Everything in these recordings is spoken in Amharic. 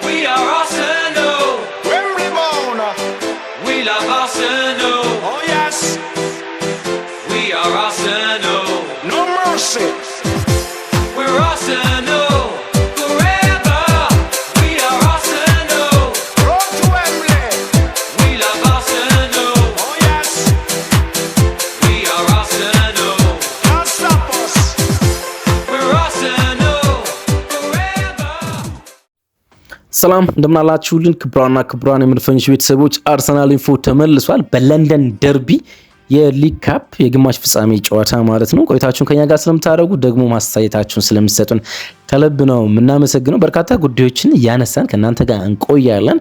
We are Arsenal. Wembley bound. We love Arsenal. Oh yes. We are Arsenal. No mercy. We're Arsenal forever. We are Arsenal. Road to Wembley. We love Arsenal. Oh yes. We are Arsenal. Can't stop us. We're Arsenal forever. ሰላም እንደምናላችሁልን ክብራን የምንፈንሽ ቤተሰቦች አርሰናል ኢንፎ ተመልሷል። በለንደን ደርቢ የሊግ ካፕ የግማሽ ፍጻሜ ጨዋታ ማለት ነው። ቆይታችሁን ከኛ ጋር ስለምታደርጉ ደግሞ ማስተያየታችሁን ስለምትሰጡን ከልብ ነው የምናመሰግነው። በርካታ ጉዳዮችን ያነሳን ከናንተ ጋር እንቆያለን።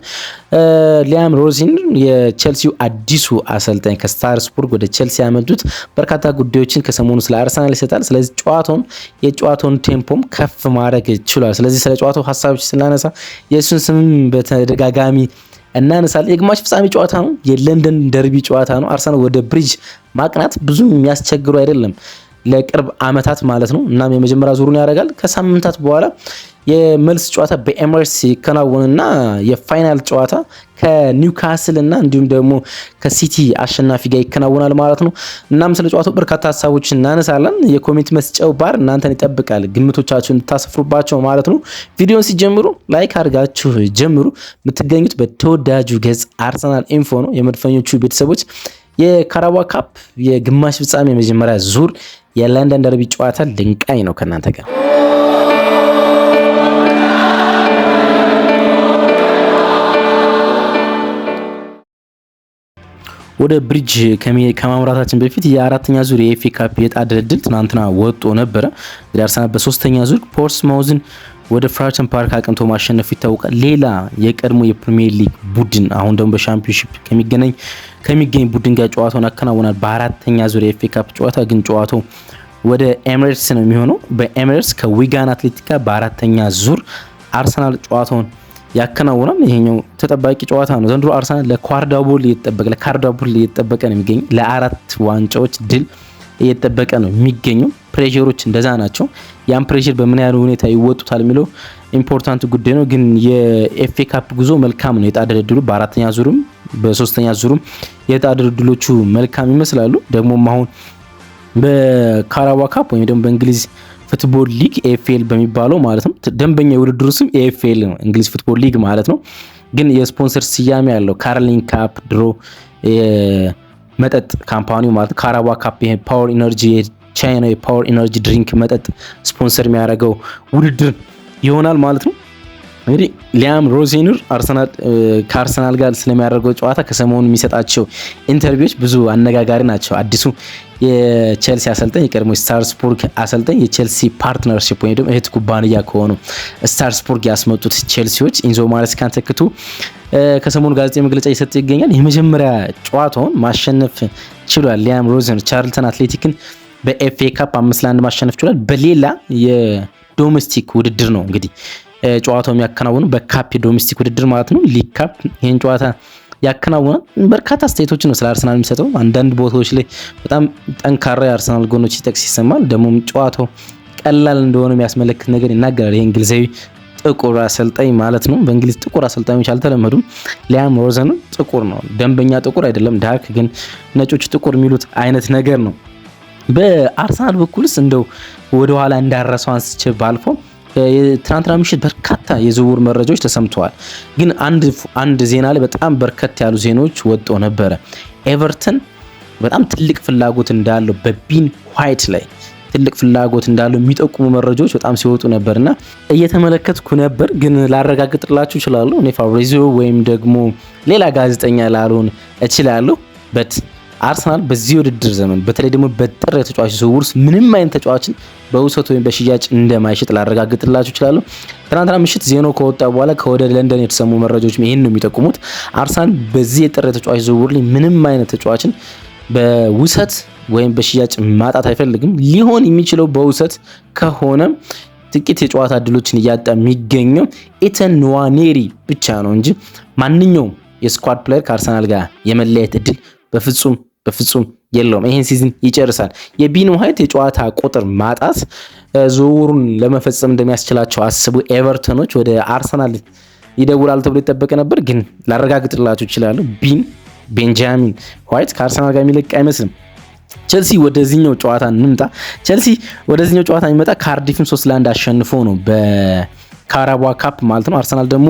ሊያም ሮዚን የቼልሲው አዲሱ አሰልጣኝ ከስታርስቡርግ ወደ ቼልሲ ያመጡት በርካታ ጉዳዮችን ከሰሞኑ ስለ አርሰናል ይሰጣል። ስለዚህ የጨዋታውን ቴምፖም ከፍ ማድረግ ችሏል። ስለዚህ ስለ ጨዋታው ሀሳቦች ስናነሳ የእሱን ስምም በተደጋጋሚ እናነሳለን። የግማሽ ፍጻሜ ጨዋታ ነው። የለንደን ደርቢ ጨዋታ ነው። አርሰናል ወደ ብሪጅ ማቅናት ብዙ የሚያስቸግሩ አይደለም ለቅርብ አመታት ማለት ነው። እናም የመጀመሪያ ዙሩን ያደርጋል። ከሳምንታት በኋላ የመልስ ጨዋታ በኤምሬትስ ይከናወንና የፋይናል ጨዋታ ከኒውካስል እና እንዲሁም ደግሞ ከሲቲ አሸናፊ ጋር ይከናወናል ማለት ነው። እናም ስለ ጨዋታው በርካታ ሀሳቦችን እናነሳለን። የኮሜንት መስጫው ባር እናንተን ይጠብቃል፣ ግምቶቻችሁን ታሰፍሩባቸው ማለት ነው። ቪዲዮን ሲጀምሩ ላይክ አድርጋችሁ ጀምሩ። የምትገኙት በተወዳጁ ገጽ አርሰናል ኢንፎ ነው። የመድፈኞቹ ቤተሰቦች የካራባ ካፕ የግማሽ ፍጻሜ የመጀመሪያ ዙር የለንደን ደርቢ ጨዋታ ድንቃይ ነው ከናንተ ጋር ወደ ብሪጅ ከማምራታችን በፊት የአራተኛ ዙር የኤፍኤ ካፕ የዕጣ ድልድል ትናንትና ወጥቶ ነበረ። አርሰናል በሶስተኛ ዙር ፖርትስማውዝን ወደ ፍራንክፈርት ፓርክ አቅንቶ ማሸነፉ ይታወቃል። ሌላ የቀድሞ የፕሪሚየር ሊግ ቡድን አሁን ደግሞ በሻምፒዮንሺፕ ከሚገኝ ቡድን ጋር ጨዋታውን ያከናውናል። በአራተኛ ዙር የኤፍኤ ካፕ ጨዋታ ግን ጨዋታው ወደ ኤሚሬትስ ነው የሚሆነው። በኤሚሬትስ ከዊጋን አትሌቲካ በአራተኛ ዙር አርሰናል ጨዋታውን ያከናውናል። ይሄኛው ተጠባቂ ጨዋታ ነው። ዘንድሮ አርሰናል ለካርዳቦል እየተጠበቀ ነው የሚገኘው። ለአራት ዋንጫዎች ድል እየተጠበቀ ነው የሚገኘው። ፕሬሸሮች እንደዛ ናቸው። ያን ፕሬሸር በምን ያህል ሁኔታ ይወጡታል የሚለው ኢምፖርታንት ጉዳይ ነው። ግን የኤፍኤ ካፕ ጉዞ መልካም ነው። የዕጣ ድልድሉ በአራተኛ ዙርም በሶስተኛ ዙርም የዕጣ ድልድሎቹ መልካም ይመስላሉ። ደግሞም አሁን በካራባ ካፕ ወይም ደግሞ በእንግሊዝ ፉትቦል ሊግ ኤኤፍኤል በሚባለው ማለት ነው። ደንበኛ የውድድሩ ስም ኤኤፍኤል ነው፣ እንግሊዝ ፉትቦል ሊግ ማለት ነው። ግን የስፖንሰር ስያሜ ያለው ካርሊንግ ካፕ ድሮ መጠጥ ካምፓኒው ማለት ካራባ ካፕ ይሄ ፓወር ኢነርጂ የቻይና የፓወር ኢነርጂ ድሪንክ መጠጥ ስፖንሰር የሚያደርገው ውድድር ይሆናል ማለት ነው። እንግዲህ ሊያም ሮዚነር ከአርሰናል ጋር ስለሚያደርገው ጨዋታ ከሰሞኑ የሚሰጣቸው ኢንተርቪዎች ብዙ አነጋጋሪ ናቸው። አዲሱ የቼልሲ አሰልጣኝ የቀድሞ ስታርስቡርግ አሰልጣኝ የቼልሲ ፓርትነርሺፕ ወይ ደግሞ እህት ኩባንያ ከሆኑ ስታርስቡርግ ያስመጡት ቼልሲዎች ኢንዞ ማሬስካን ተክቶ ከሰሞኑ ጋዜጣዊ መግለጫ እየሰጠ ይገኛል። የመጀመሪያ ጨዋታውን ማሸነፍ ችሏል። ሊያም ሮዚነር ቻርልተን አትሌቲክን በኤፍኤ ካፕ 5-1 ማሸነፍ ችሏል። በሌላ የዶሜስቲክ ውድድር ነው እንግዲህ ጨዋታው የሚያከናውነው በካፕ የዶሜስቲክ ውድድር ማለት ነው። ሊግ ካፕ ይሄን ጨዋታ ያከናውናል። በርካታ አስተያየቶችን ነው ስለ አርሰናል የሚሰጠው። አንዳንድ ቦታዎች ላይ በጣም ጠንካራ የአርሰናል ጎኖች ሲጠቅስ ይሰማል። ደግሞ ጨዋታው ቀላል እንደሆነ የሚያስመለክት ነገር ይናገራል። ይሄ እንግሊዛዊ ጥቁር አሰልጣኝ ማለት ነው። በእንግሊዝ ጥቁር አሰልጣኞች አልተለመዱም። ሊያም ሮዚነር ጥቁር ነው፣ ደንበኛ ጥቁር አይደለም፣ ዳርክ ግን ነጮች ጥቁር የሚሉት አይነት ነገር ነው። በአርሰናል በኩልስ እንደው ወደኋላ እንዳረሰው አንስቼ ባልፎ ትናንትና ምሽት በርካታ የዝውውር መረጃዎች ተሰምተዋል። ግን አንድ ዜና ላይ በጣም በርከት ያሉ ዜናዎች ወጥተው ነበረ። ኤቨርተን በጣም ትልቅ ፍላጎት እንዳለው በቢን ዋይት ላይ ትልቅ ፍላጎት እንዳለው የሚጠቁሙ መረጃዎች በጣም ሲወጡ ነበርና እየተመለከትኩ ነበር። ግን ላረጋግጥላችሁ እችላለሁ። እኔ ፋብሪዚዮ ወይም ደግሞ ሌላ ጋዜጠኛ ላልሆን እችላለሁ። አርሰናል በዚህ ውድድር ዘመን በተለይ ደግሞ በጥር የተጫዋች ዝውውር ምንም አይነት ተጫዋችን በውሰት ወይም በሽያጭ እንደማይሸጥ ላረጋግጥላችሁ እችላለሁ። ትናንትና ምሽት ዜናው ከወጣ በኋላ ከወደ ለንደን የተሰሙ መረጃዎች ይሄን ነው የሚጠቁሙት። አርሰናል በዚህ የጥር የተጫዋች ዝውውር ላይ ምንም አይነት ተጫዋችን በውሰት ወይም በሽያጭ ማጣት አይፈልግም። ሊሆን የሚችለው በውሰት ከሆነ ጥቂት የጨዋታ እድሎችን እያጣ የሚገኘው ኢተን ንዋኔሪ ብቻ ነው እንጂ ማንኛውም የስኳድ ፕሌየር ከአርሰናል ጋር የመለያየት እድል በፍጹም የለውም። ይሄን ሲዝን ይጨርሳል። የቢን ዋይት የጨዋታ ቁጥር ማጣት ዝውውሩን ለመፈጸም እንደሚያስችላቸው አስቡ ኤቨርተኖች ወደ አርሰናል ይደውላል ተብሎ ይጠበቅ ነበር፣ ግን ላረጋግጥላችሁ ይችላል ቤንጃሚን ዋይት ከአርሰናል ጋር የሚለቅ አይመስልም። ቸልሲ ወደዚህኛው ጨዋታ እንምጣ። ቸልሲ ወደዚህኛው ጨዋታ የሚመጣ ካርዲፍን 3-1 አሸንፎ ነው በካራባኦ ካፕ ማለት ነው። አርሰናል ደግሞ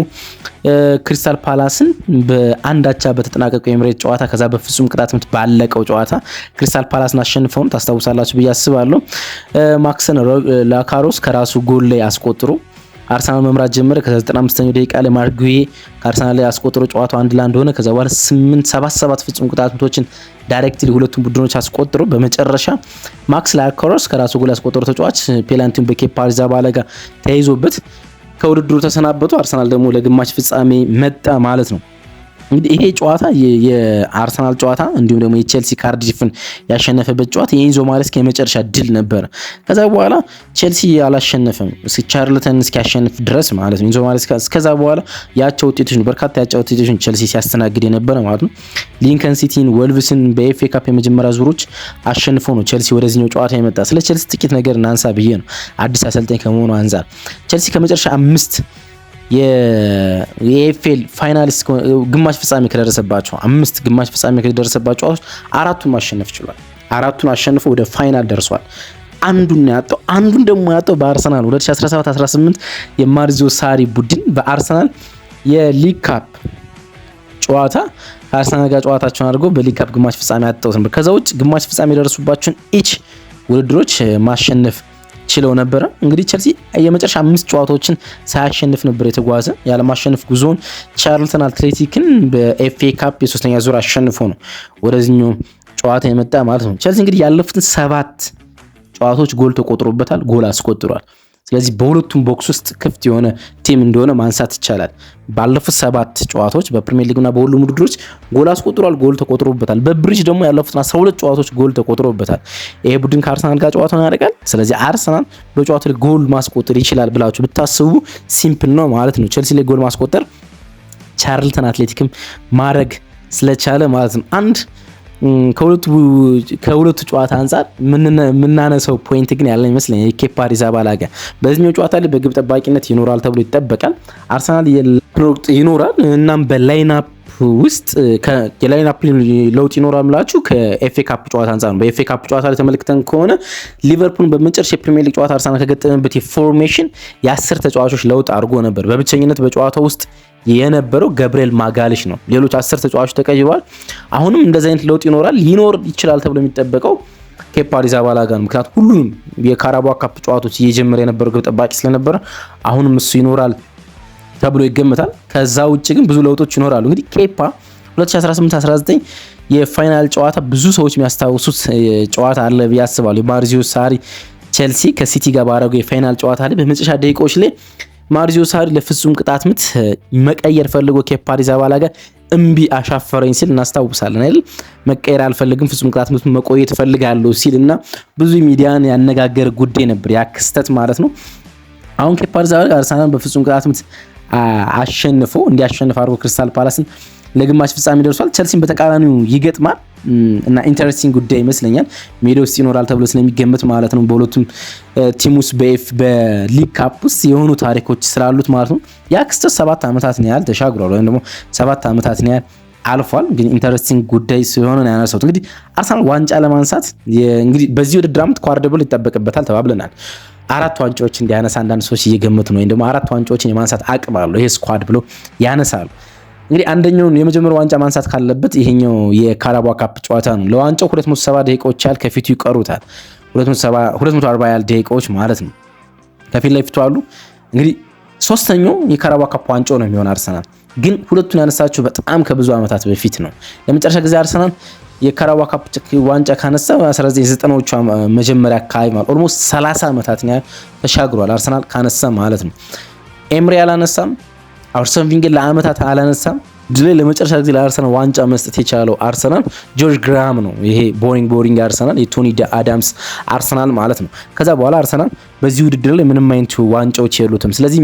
ክሪስታል ፓላስን በአንድ አቻ በተጠናቀቀው የኤምሬት ጨዋታ ከዛ በፍጹም ቅጣት ምት ባለቀው ጨዋታ ክሪስታል ፓላስን አሸንፈው ታስታውሳላችሁ ብዬ አስባለሁ። ማክሰን ላካሮስ ከራሱ ጎል ላይ አስቆጥሮ አርሰናል መምራት ጀመረ። ከ95ኛው ደቂቃ ላይ ማርጉዌ ከአርሰናል ላይ አስቆጥሮ ጨዋታው 1-1 ሆነ። ከዛ በኋላ 7 ፍጹም ቅጣት ምቶችን ዳይሬክትሊ ሁለቱም ቡድኖች አስቆጥሮ በመጨረሻ ማክስ ላካሮስ ከራሱ ጎል አስቆጥሮ ተጫዋች ፔናልቲውን በኬፓ አሪዛባላጋ ተይዞበት ከውድድሩ ተሰናበቱ። አርሰናል ደግሞ ለግማሽ ፍጻሜ መጣ ማለት ነው። እንግዲህ ይሄ ጨዋታ የአርሰናል ጨዋታ እንዲሁም ደግሞ የቼልሲ ካርዲፍን ያሸነፈበት ጨዋታ የኢንዞ ማሬስካ የመጨረሻ ድል ነበር። ከዛ በኋላ ቼልሲ አላሸነፈም ቻርልተን እስኪያሸንፍ ድረስ ማለት ነው። ኢንዞ ማሬስካ እስከዛ በኋላ ያቸው ውጤቶች በርካታ ያቸው ውጤቶችን ቼልሲ ሲያስተናግድ የነበረ ማለት ነው። ሊንከን ሲቲን፣ ወልቭስን በኤፍኤ ካፕ የመጀመሪያ ዙሮች አሸንፎ ነው ቼልሲ ወደዚህኛው ጨዋታ የመጣ። ስለ ቼልሲ ጥቂት ነገር እናንሳ ብዬ ነው አዲስ አሰልጣኝ ከመሆኑ አንፃር። ቼልሲ ከመጨረሻ 5 የኤፍኤል ፋይናሊስት ግማሽ ፍጻሜ ከደረሰባቸው 5 ግማሽ ፍጻሜ ከደረሰባቸው 4ቱን ማሸነፍ ችሏል። 4ቱን አሸንፎ ወደ ፋይናል ደርሷል። አንዱን ደግሞ ያጣው በአርሰናል 2017-18 የማሪዚዮ ሳሪ ቡድን በአርሰናል የሊግ ካፕ ጨዋታ ከአርሰናል ጋር ጨዋታቸውን አድርገው በሊግ ካፕ ግማሽ ፍጻሜ ያጣውት ነበር። ከዛ ውጭ ግማሽ ፍጻሜ የደረሱባቸውን ኢች ውድድሮች ማሸነፍ ችለው ነበረ። እንግዲህ ቸልሲ የመጨረሻ 5 ጨዋታዎችን ሳያሸንፍ ነበር የተጓዘ። ያለማሸነፍ ጉዞን ቻርልተን አትሌቲክን በኤፍኤ ካፕ የ3ኛ ዙር አሸንፎ ነው ወደዚህኛው ጨዋታ የመጣ ማለት ነው። ቸልሲ እንግዲህ ያለፉትን 7 ጨዋታዎች ጎል ተቆጥሮበታል፣ ጎል አስቆጥሯል። ስለዚህ በሁለቱም ቦክስ ውስጥ ክፍት የሆነ ቲም እንደሆነ ማንሳት ይቻላል። ባለፉት 7 ጨዋታዎች በፕሪሚየር ሊግና በሁሉም ውድድሮች ጎል አስቆጥሯል፣ ጎል ተቆጥሮበታል። በብሪጅ ደግሞ ያለፉትን 12 ጨዋታዎች ጎል ተቆጥሮበታል። ይሄ ቡድን ከአርሰናል ጋር ጨዋታውን ያደርጋል። ስለዚህ አርሰናል በጨዋታው ላይ ጎል ማስቆጠር ይችላል ብላችሁ ብታስቡ ሲምፕል ነው ማለት ነው። ቸልሲ ላይ ጎል ማስቆጠር ቻርልተን አትሌቲክም ማድረግ ስለቻለ ማለት ነው። አንድ ከሁለቱ ጨዋታ አንጻር የምናነሳው ፖይንት ግን ያለ ይመስለኛል የኬፓ አሪዛባላጋ በዚህኛው ጨዋታ ላይ በግብ ጠባቂነት ይኖራል ተብሎ ይጠበቃል። አርሰናል ይኖራል እናም በላይናፕ ውስጥ የላይናፕ ለውጥ ይኖራል ምላችሁ ከኤፍኤ ካፕ ጨዋታ አንጻር ነው። በኤፍኤ ካፕ ጨዋታ ላይ ተመልክተን ከሆነ ሊቨርፑል በመጨረሻ የፕሪሚየር ሊግ ጨዋታ አርሰናል ከገጠመበት የፎርሜሽን የ10 ተጫዋቾች ለውጥ አድርጎ ነበር። በብቸኝነት በጨዋታው ውስጥ የነበረው ገብርኤል ማጋሊሽ ነው። ሌሎች 10 ተጫዋቾች ተቀይረዋል። አሁንም እንደዚህ አይነት ለውጥ ሊኖር ይችላል ተብሎ የሚጠበቀው ኬፓ አሪዛባላጋ ነው። ምክንያቱም ሁሉንም የካራባኦ ካፕ ጨዋታዎች እየጀመረ የነበረው ግብ ጠባቂ ስለነበረ አሁንም እሱ ይኖራል ተብሎ ይገመታል። ከዛ ውጭ ግን ብዙ ለውጦች ይኖራሉ። እንግዲህ ኬፓ 2018-19 የፋይናል ጨዋታ ብዙ ሰዎች የሚያስታውሱት ጨዋታ አለ ብዬ አስባለሁ። የማሪዚዮ ሳሪ ቼልሲ ከሲቲ ጋር ባደረገው የፋይናል ጨዋታ ላይ በመጨረሻ ደቂቃዎች ላይ ማሪዚዮ ሳሪ ለፍጹም ቅጣት ምት መቀየር ፈልጎ ኬፓ አሪዛባላጋ እምቢ አሻፈረኝ ሲል እናስታውሳለን አይደል? መቀየር አልፈልግም ፍጹም ቅጣት ምት መቆየት ፈልጋለሁ ሲልና ብዙ ሚዲያን ያነጋገረ ጉዳይ ነበር ያ ክስተት ማለት ነው። አሁን ኬፓ አሪዛባላጋ አርሰናል በፍጹም ቅጣት ምት አሸንፎ እንዲያሸንፍ አድርጎ ክሪስታል ፓላስን ለግማሽ ፍጻሜ ደርሷል። ቸልሲን በተቃራኒው ይገጥማል እና ኢንተረስቲንግ ጉዳይ ይመስለኛል ሜዳ ውስጥ ይኖራል ተብሎ ስለሚገመት ማለት ነው። በሁለቱም ቲም ውስጥ በሊግ ካፕ ውስጥ የሆኑ ታሪኮች ስላሉት ማለት ነው። ያ ክስተት 7 ዓመታትን ያህል ተሻግሯል ወይም ደግሞ 7 ዓመታትን ያህል አልፏል። ግን ኢንተረስቲንግ ጉዳይ ስለሆነ ነው ያነሳሁት። እንግዲህ አርሰናል ዋንጫ ለማንሳት እንግዲህ በዚህ ውድድር ዓመት ኳድራብል ይጠበቅበታል ተባብለናል። 4 ዋንጫዎች እንዲያነሳ አንዳንድ ሰዎች እየገመቱ ነው። ወይም ደግሞ 4 ዋንጫዎችን የማንሳት አቅም አለው ይሄ ስኳድ ብሎ ያነሳሉ። እንግዲህ አንደኛውን የመጀመሪያው ዋንጫ ማንሳት ካለበት ይሄኛው የካራባኦ ካፕ ጨዋታ ነው። ለዋንጫው 270 ደቂቃዎች ያህል ከፊቱ ይቀሩታል። 240 ያህል ደቂቃዎች ማለት ነው ከፊት ለፊቱ አሉ። እንግዲህ ሶስተኛው የካራባኦ ካፕ ዋንጫው ነው የሚሆን አርሰናል ግን ሁለቱን ያነሳቸው በጣም ከብዙ ዓመታት በፊት ነው። ለመጨረሻ ጊዜ አርሰናል የካራባኦ ካፕ ዋንጫ ካነሳ 1990ዎቹ መጀመሪያ አካባቢ ማለት ኦልሞስት 30 ዓመታትን ያህል ተሻግሯል አርሰናል ካነሳ ማለት ነው። ኤምሪ አላነሳም፣ አርሰን ቪንገር ለአመታት አላነሳም። ድል ለመጨረሻ ጊዜ ለአርሰናል ዋንጫ መስጠት የቻለው አርሰናል ጆርጅ ግራሃም ነው። ይሄ ቦሪንግ አርሰናል የቶኒ አዳምስ አርሰናል ማለት ነው። ከዛ በኋላ አርሰናል በዚህ ውድድር ላይ ምንም አይነት ዋንጫዎች የሉትም። ስለዚህ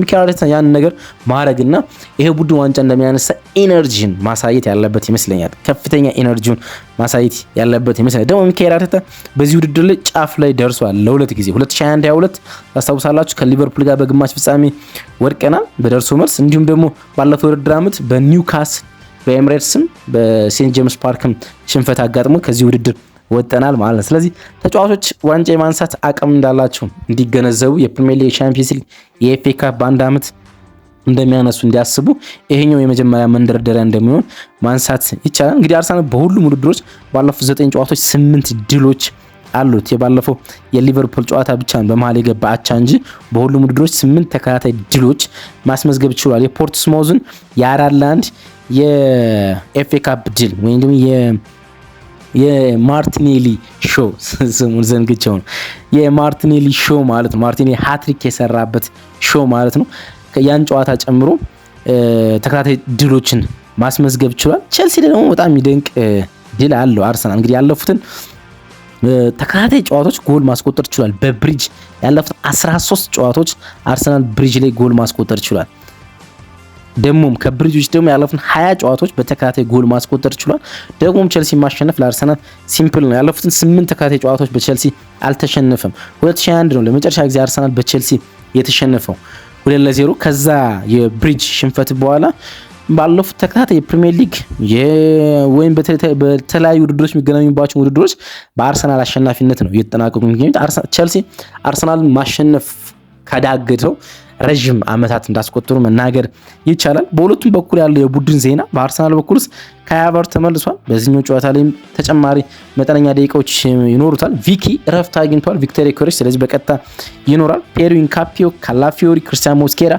ሚኬል አርቴታ ያን ነገር ማድረግና ይሄ ቡድን ዋንጫ እንደሚያነሳ ኢነርጂን ማሳየት ያለበት ይመስለኛል። ከፍተኛ ኢነርጂውን ማሳየት ያለበት ይመስለኛል። ደግሞ ሚኬል አርቴታ በዚህ ውድድር ላይ ጫፍ ላይ ደርሷል ለሁለት ጊዜ 2021-22 ታስታውሳላችሁ ከሊቨርፑል ጋር በግማሽ ፍጻሜ ወድቀናል በደርሶ መልስ። እንዲሁም ደግሞ ባለፈው ውድድር ዓመት በኒውካስል በኤምሬትስም በሴንት ጄምስ ፓርክም ሽንፈት አጋጥሞ ከዚህ ውድድር ወጥተናል ማለት ነው። ስለዚህ ተጫዋቾች ዋንጫ የማንሳት አቅም እንዳላቸው እንዲገነዘቡ የፕሪሚየር ሊግ፣ ቻምፒየንስ ሊግ፣ የኤፍኤ ካፕ በአንድ ዓመት እንደሚያነሱ እንዲያስቡ ይሄኛው የመጀመሪያ መንደርደሪያ እንደሚሆን ማንሳት ይቻላል። እንግዲህ አርሰናል በሁሉም ውድድሮች ባለፉት 9 ጨዋታዎች 8 ድሎች አሉት። የባለፈው የሊቨርፑል ጨዋታ ብቻ በመሃል የገባ አቻ እንጂ በሁሉም ውድድሮች 8 ተከታታይ ድሎች ማስመዝገብ ችሏል። የፖርትስማውዝን የ4-1 የኤፍኤ ካፕ ድል ወይም ደግሞ የማርቲኔሊ ሾው ስሙን ዘንግቼው ነው። የማርቲኔሊ ሾው ማለት ነው። ማርቲኔሊ ሃትሪክ የሰራበት ሾው ማለት ነው። ያን ጨዋታ ጨምሮ ተከታታይ ድሎችን ማስመዝገብ ችሏል። ቼልሲ ደግሞ በጣም የሚደንቅ ድል አለው። አርሰናል እንግዲህ ያለፉትን ተከታታይ ጨዋታዎች ጎል ማስቆጠር ችሏል። በብሪጅ ያለፉት 13 ጨዋታዎች አርሰናል ብሪጅ ላይ ጎል ማስቆጠር ችሏል። ደግሞም ከብሪጆች ደግሞ ያለፉትን 20 ጨዋታዎች በተከታታይ ጎል ማስቆጠር ችሏል። ደግሞም ቼልሲ ማሸነፍ ለአርሰናል ሲምፕል ነው። ያለፉትን 8 ተከታታይ ጨዋታዎች በቼልሲ አልተሸነፈም። 2021 ነው ለመጨረሻ ጊዜ አርሰናል በቼልሲ የተሸነፈው 2-0። ከዛ የብሪጅ ሽንፈት በኋላ ባለፉት ተከታታይ የፕሪሚየር ሊግ ወይም በተለያዩ ውድድሮች የሚገናኙባቸው ውድድሮች በአርሰናል አሸናፊነት ነው እየተጠናቀቁ የሚገኙት። ቼልሲ አርሰናልን ማሸነፍ ከዳገተው ረጅም ዓመታት እንዳስቆጠሩ መናገር ይቻላል። በሁለቱም በኩል ያለው የቡድን ዜና በአርሰናል በኩልስ ካይ ሃቨርትዝ ተመልሷል። በዚህኛው ጨዋታ ላይም ተጨማሪ መጠነኛ ደቂቃዎች ይኖሩታል። ቪኪ እረፍት አግኝቷል። ቪክተር ዮኬሬሽ ስለዚህ በቀጥታ ይኖራል። ፔሩ ኢንካፒዮ፣ ካላፊዮሪ፣ ክርስቲያን ሞስኬራ፣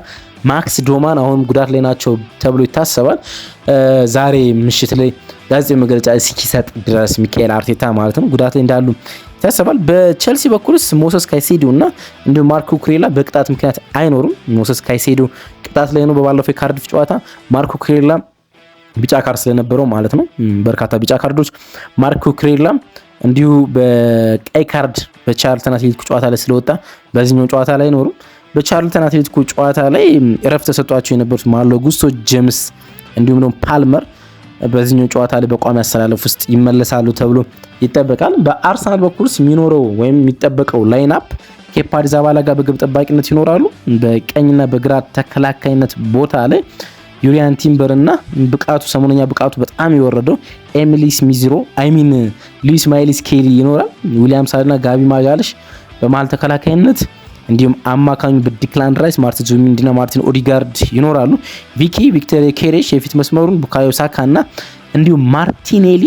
ማክስ ዶማን አሁንም ጉዳት ላይ ናቸው ተብሎ ይታሰባል። ዛሬ ምሽት ላይ ጋዜጣዊ መግለጫ እስኪሰጥ ድረስ ሚኬል አርቴታ ማለት ነው ጉዳት ላይ እንዳሉ ይታሰባል። በቼልሲ በኩልስ ሞሰስ ካይሴዶ እና እንዲሁም ማርኮ ኩሬላ በቅጣት ምክንያት አይኖሩም። ሞሰስ ካይሴዶ ቅጣት ላይ ነው በባለፈው የካርዲፍ ጨዋታ። ማርኮ ኩሬላ ቢጫ ካርድ ስለነበረው ማለት ነው በርካታ ቢጫ ካርዶች። ማርኮ ኩሬላ እንዲሁ በቀይ ካርድ በቻርልተን አትሌቲኮ ጨዋታ ላይ ስለወጣ በዚህኛው ጨዋታ ላይ አይኖሩም። በቻርልተን አትሌቲኮ ጨዋታ ላይ እረፍት ተሰጥቷቸው የነበሩት ማሎ ጉስቶ ጄምስ እንዲሁም ደግሞ ፓልመር በዚህኛው ጨዋታ ላይ በቋሚ አሰላለፍ ውስጥ ይመለሳሉ ተብሎ ይጠበቃል። በአርሰናል በኩልስ የሚኖረው ወይም የሚጠበቀው ላይንአፕ ኬፓ አሪዛባላጋ በግብ ጠባቂነት ይኖራሉ። በቀኝና በግራ ተከላካይነት ቦታ ላይ ዩሪያን ቲምበር እና ሰሞነኛ ብቃቱ በጣም የወረደው ኤሚሊ ስሚዝሮ ሉዊስ ማይልስ ኬሊ ይኖራል። ዊሊያም ሳሊና፣ ጋቢ ማጋለሽ በመሃል ተከላካይነት እንዲሁም አማካኙ በዲክላን ራይስ፣ ማርቲን ዙቢሜንዲና ማርቲን ኦዲጋርድ ይኖራሉ። ቪክተር ዮኬሬሽ የፊት መስመሩን፣ ቡካዮ ሳካ እና እንዲሁም ማርቲኔሊ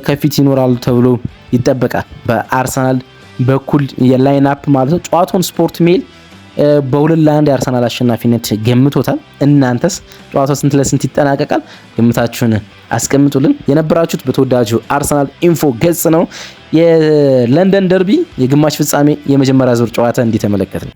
ከፊት ይኖራሉ ተብሎ ይጠበቃል። በአርሰናል በኩል የላይንአፕ ማለት ነው። ጨዋታውን ስፖርት ሜል በ2-1 የአርሰናል አሸናፊነት ገምቶታል። እናንተስ ጨዋታው ስንት ለስንት ይጠናቀቃል? ግምታችሁን አስቀምጡልን። የነበራችሁት በተወዳጁ አርሰናል ኢንፎ ገጽ ነው። የለንደን ደርቢ የግማሽ ፍጻሜ የመጀመሪያ ዙር ጨዋታ እንዲተመለከት ነው።